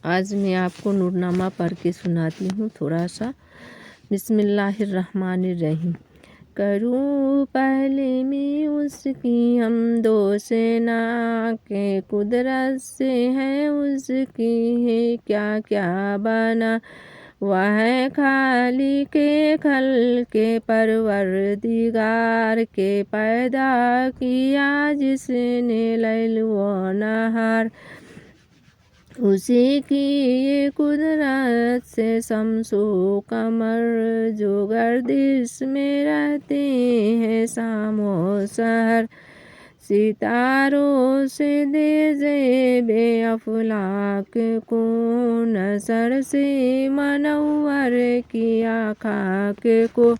आज मैं आपको नूरनामा पढ़ के सुनाती हूँ थोड़ा सा। बिस्मिल्लाहिर्रहमानिर्रहीम। करूँ पहले मैं उसकी हमदो सेना के कुदरत से है उसकी है क्या क्या बना। वह खालिके खल के परवरदिगार के पैदा किया जिसने लैल व नहार। उसी की ये कुदरत से शम्सो कमर जो गर्दिश में रहते हैं शामो सहर। सितारों से दे ज़ेबे अफलाक को नसर से मनव्वर किया खाक को।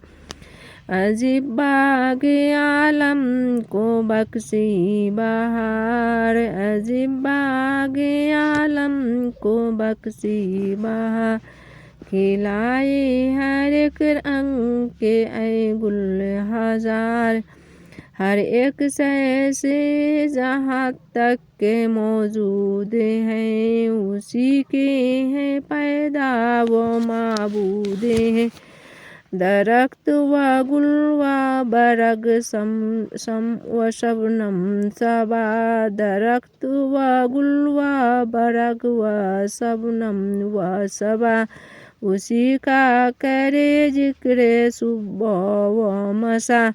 अजीब बाग़े आलम को बख्शी बहार। अजीब बाग़े आलम को बख्शी बहार। खिलाए हर एक रंग के ऐ गुल हजार। हर एक शय से जहाँ तक के मौजूद हैं उसी के हैं पैदा वो माबूद हैं। दरख्त व गुल व बरग सम व शबनम सबा। दरख्त व गुल व बरग व शबनम व सबा। उसी का करे जिक्र सुबह व मसा।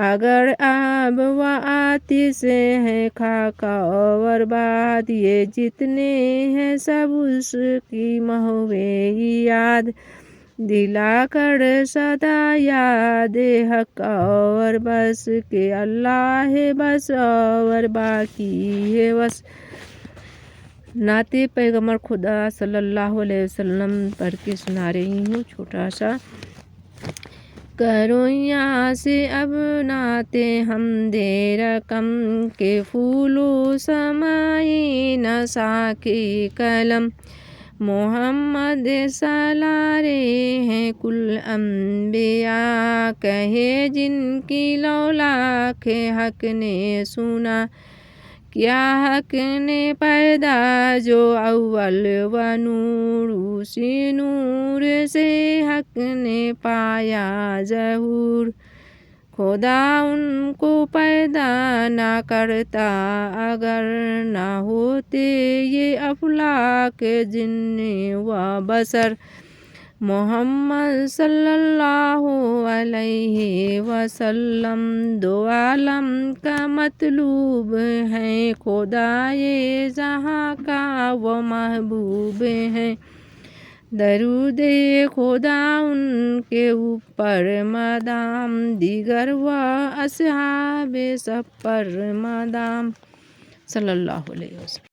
अगर आब व आतिश है खाका और बाद ये जितने हैं सब उसकी महवे याद। दिला कर सदा याद हक और बस के अल्लाह है बस और बाकी है बस। नाते पैगम्बर खुदा सल्लल्लाहु अलैहि वसल्लम पढ़ के सुना रही हूँ छोटा सा। करो यहाँ से अब नाते हम दे रकम के फूलों समाए नशा के कलम। मोहम्मद सलारे हैं कुल अम्बिया कहे जिनकी लौलाक हक ने सुना। क्या हक ने पैदा जो अव्वल व नूर उसी नूर से हक ने पाया ज़हूर। खुदा उनको पैदा ना करता अगर ना होते ये अफलाक जिन्ने व बशर। मोहम्मद सल्लल्लाहु अलैहि वसल्लम दो आलम का मतलूब है खुदाए जहाँ का वो महबूब है। दरूदे खुदा उनके ऊपर मदाम दिगर व असहाबे सब पर मदाम सल्लल्लाहु अलैहि वसल्लम।